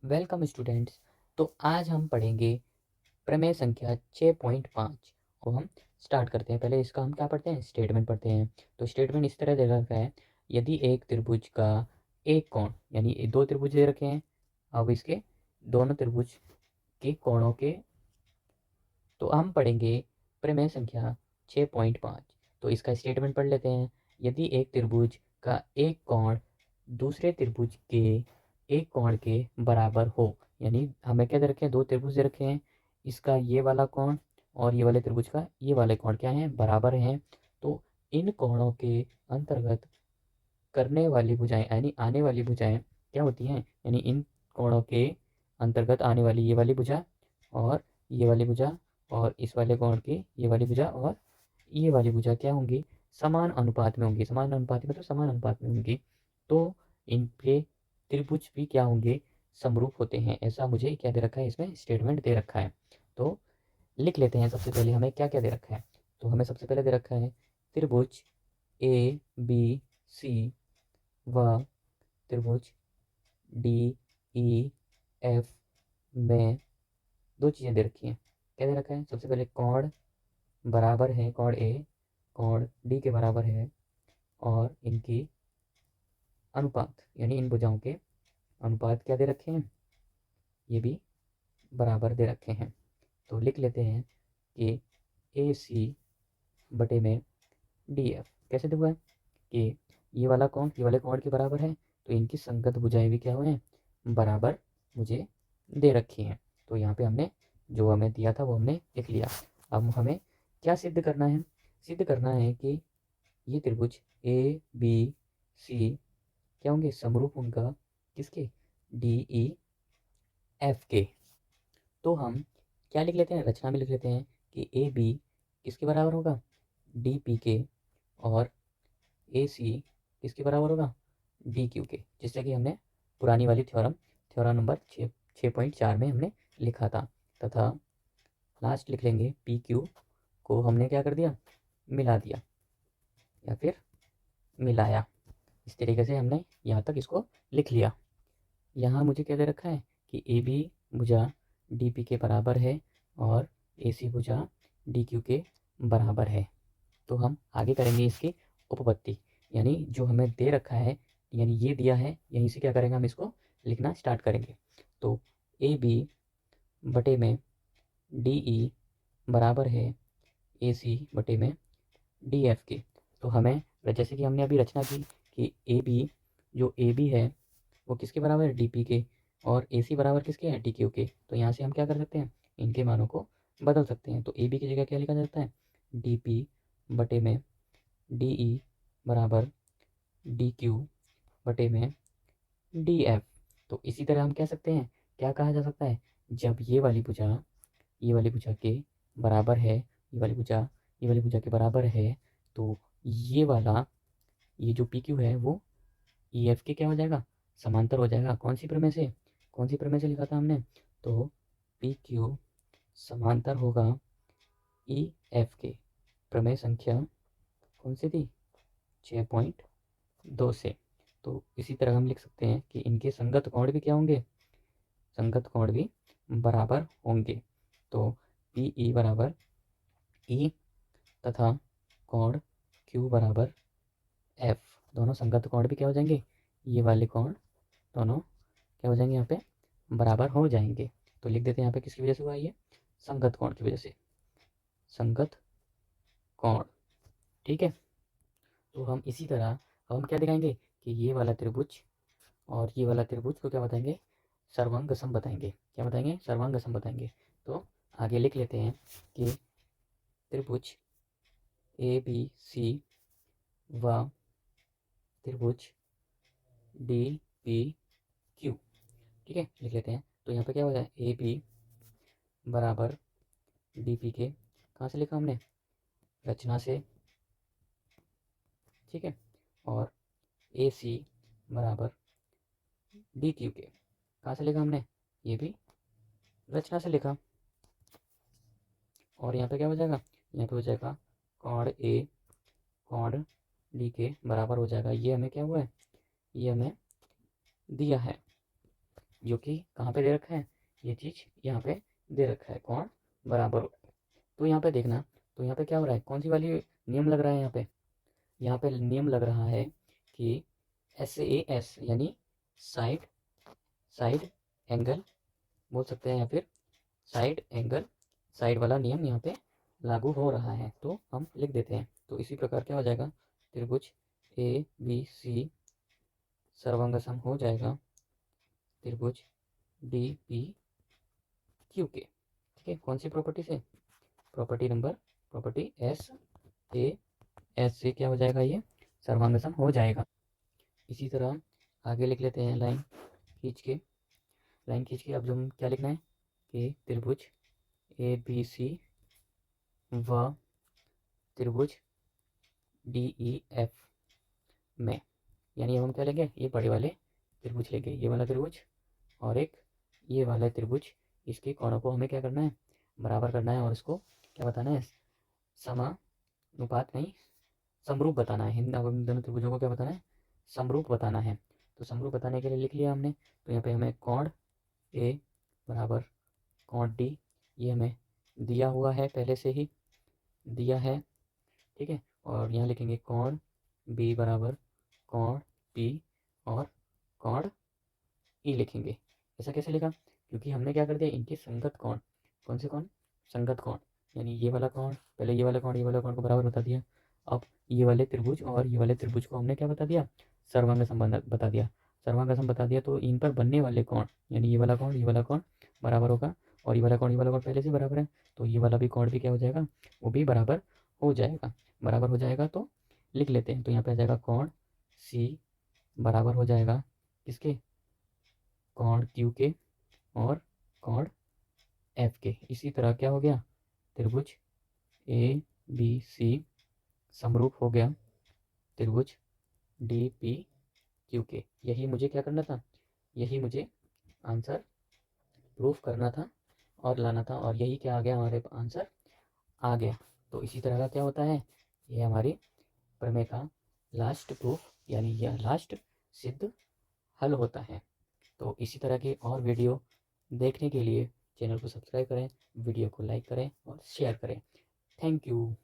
Welcome students. तो आज हम पढ़ेंगे प्रमेय संख्या 6.5 को हम स्टार्ट करते हैं। पहले इसका हम क्या पढ़ते हैं, स्टेटमेंट पढ़ते हैं। तो स्टेटमेंट इस तरह दे रखा है, यदि एक त्रिभुज का एक कोण, यानी ये दो त्रिभुज दे रखे हैं, अब इसके दोनों त्रिभुज के कोणों के, तो हम पढ़ेंगे प्रमेय संख्या 6.5। तो इसका स्टेटमेंट पढ़ लेते हैं। यदि एक त्रिभुज का एक कोण दूसरे त्रिभुज के एक कोण के बराबर हो, यानी हमें क्या दे रखे हैं, दो त्रिभुज दे रखे हैं, इसका ये वाला कोण और ये वाले त्रिभुज का ये वाले कोण क्या है, बराबर हैं। तो इन कोणों के अंतर्गत करने वाली भुजाएं यानी आने वाली भुजाएं क्या होती हैं, यानी इन कोणों के अंतर्गत आने वाली ये वाली भुजा और ये वाली भुजा और इस वाले कोण की ये वाली भुजा और ये वाली भुजा क्या होंगी, समान अनुपात में होंगी। समान अनुपात में मतलब समान अनुपात में होंगी। तो इनके त्रिभुज भी क्या होंगे, समरूप होते हैं। ऐसा मुझे क्या दे रखा है, इसमें स्टेटमेंट दे रखा है। तो लिख लेते हैं। सबसे पहले हमें क्या क्या दे रखा है, तो हमें सबसे पहले दे रखा है त्रिभुज ए बी सी व त्रिभुज डी ई एफ में दो चीज़ें दे रखी हैं। क्या दे रखा है, सबसे पहले कोण बराबर है, कोण ए कोण डी के बराबर है, और इनकी अनुपात यानी इन भुजाओं के अनुपात क्या दे रखे हैं, ये भी बराबर दे रखे हैं। तो लिख लेते हैं कि ए सी बटे में डी एफ कैसे हुआ है कि ये वाला कोण ये वाले कोण के बराबर है, तो इनकी संगत भुजाएं भी क्या हुए हैं, बराबर मुझे दे रखी हैं। तो यहाँ पे हमने जो हमें दिया था वो हमने लिख लिया। अब हमें क्या सिद्ध करना है, सिद्ध करना है कि ये त्रिभुज ए बी सी क्या होंगे, समरूप उनका किसके, डी ई एफ के। तो हम क्या लिख लेते हैं, रचना में लिख लेते हैं कि ए बी किसके बराबर होगा, डी पी के, और ए सी किसके बराबर होगा, डी क्यू के। जैसे कि हमने पुरानी वाली थ्योरम थ्योरम नंबर 6.4 में हमने लिखा था। तथा लास्ट लिख लेंगे पी क्यू को हमने क्या कर दिया, मिला दिया या फिर मिलाया। इस तरीके से हमने यहाँ तक इसको लिख लिया। यहाँ मुझे क्या दे रखा है कि ए बी भुजा डी पी के बराबर है और ए सी भुजा डी क्यू के बराबर है। तो हम आगे करेंगे इसकी उपपत्ति, यानी जो हमें दे रखा है, यानी ये दिया है, यहीं से क्या करेंगे, हम इसको लिखना स्टार्ट करेंगे। तो ए बी बटे में डी ई बराबर है ए सी बटे में डी एफ के। तो हमें जैसे कि हमने अभी रचना की कि ए बी, जो ए बी है वो किसके बराबर है, डी पी के, और ए सी बराबर किसके है, डी क्यू के। तो यहाँ से हम क्या कर सकते हैं, इनके मानों को बदल सकते हैं। तो ए बी की जगह क्या लिखा जाता है, डी पी बटे में डी ई बराबर डी क्यू बटे में डी एफ। तो इसी तरह हम कह सकते हैं, क्या कहा जा सकता है, जब ये वाली भुजा के बराबर है, ये वाली भुजा के बराबर है, तो ये वाला ये जो पी क्यू है वो ई एफ के क्या हो जाएगा, समांतर हो जाएगा। कौन सी प्रमेय से लिखा था हमने, तो पी क्यू समांतर होगा ई एफ के। प्रमेय संख्या कौन सी थी, 6.2 से। तो इसी तरह हम लिख सकते हैं कि इनके संगत कोण भी क्या होंगे, संगत कोण भी बराबर होंगे। तो पी ई बराबर ई तथा कोण क्यू बराबर एफ, दोनों संगत कोण भी क्या हो जाएंगे, ये वाले कोण दोनों क्या हो जाएंगे, यहाँ पे बराबर हो जाएंगे। तो लिख देते हैं यहाँ पे किसकी वजह से हुआ ये, संगत कोण की वजह से, संगत कोण। ठीक है। तो हम इसी तरह अब हम क्या दिखाएंगे कि ये वाला त्रिभुज और ये वाला त्रिभुज को क्या बताएंगे, सर्वांग सम बताएंगे। क्या बताएंगे, सर्वांग सम बताएंगे। तो आगे लिख लेते हैं कि त्रिभुज ए बी सी व त्रिभुज डी पी क्यू। ठीक है, लिख लेते हैं। तो यहाँ पे क्या हो जाए, ए बी बराबर डी पी के, कहाँ से लिखा हमने, रचना से। ठीक है। और ए सी बराबर डी क्यू के, कहाँ से लिखा हमने, ये भी रचना से लिखा। और यहाँ पे क्या हो जाएगा, यहाँ पे हो जाएगा कोण ए कोण डी के बराबर हो जाएगा। ये हमें क्या हुआ है, ये हमें दिया है। जो कि कहाँ पे दे रखा है, ये चीज़ यहाँ पे दे रखा है, कोण बराबर हो। तो यहाँ पे देखना, तो यहाँ पे क्या हो रहा है, कौन सी वाली नियम लग रहा है यहाँ पे नियम लग रहा है कि SAS यानी साइड साइड एंगल बोल सकते हैं, या फिर साइड एंगल, साइड वाला नियम यहाँ पे लागू हो रहा है। तो हम लिख देते हैं। तो इसी प्रकार क्या हो जाएगा, त्रिभुज ABC सर्वांग सम हो जाएगा त्रिभुज DPQK। ठीक है, कौन सी प्रॉपर्टी से, प्रॉपर्टी SAS से क्या हो जाएगा, ये सर्वांग सम हो जाएगा। इसी तरह आगे लिख लेते हैं खींच के लाइन खींच के। अब जो हम क्या लिखना है कि त्रिभुज ABC व त्रिभुज DEF में, यानी अब हम क्या लेंगे, ये बड़े वाले त्रिभुज लेंगे, ये वाला त्रिभुज और एक ये वाला त्रिभुज। इसके कोणों को हमें क्या करना है, बराबर करना है, और इसको क्या बताना है, समानुपात नहीं, समरूप बताना है। इन दोनों त्रिभुजों को क्या बताना है, समरूप बताना है। तो समरूप बताने के लिए लिख लिया हमने। तो यहाँ पे हमें कोण A बराबर कोण D, ये हमें दिया हुआ है, पहले से ही दिया है। ठीक है, और यहाँ लिखेंगे कोण B बराबर कोण P और कोण E लिखेंगे। ऐसा कैसे लिखा, क्योंकि हमने क्या कर दिया, इनके संगत कोण, कौन से कोण, संगत कोण, यानी ये वाला कोण, पहले ये वाला कोण को बराबर बता दिया। अब ये वाले त्रिभुज और ये वाले त्रिभुज को हमने क्या बता दिया, सर्वांग संबंध बता दिया। सर्वांग सम बता दिया, तो इन पर बनने वाले कोण, यानी ये वाला कोण बराबर होगा, और ये वाला कोण पहले से बराबर है, तो ये वाला भी कोण भी क्या हो जाएगा, वो भी बराबर हो जाएगा। बराबर हो जाएगा तो लिख लेते हैं। तो यहाँ पे आ जाएगा कोण C बराबर हो जाएगा किसके, कोण Q के और कोण F के। इसी तरह क्या हो गया, त्रिभुज ABC समरूप हो गया त्रिभुज DPQK। यही मुझे क्या करना था, यही मुझे आंसर प्रूफ करना था और लाना था, और यही क्या आ गया, हमारे आंसर आ गया। तो इसी तरह का क्या होता है, ये हमारी प्रमेय का लास्ट प्रूफ, यानी यह लास्ट सिद्ध हल होता है। तो इसी तरह की और वीडियो देखने के लिए चैनल को सब्सक्राइब करें, वीडियो को लाइक करें और शेयर करें। Thank you.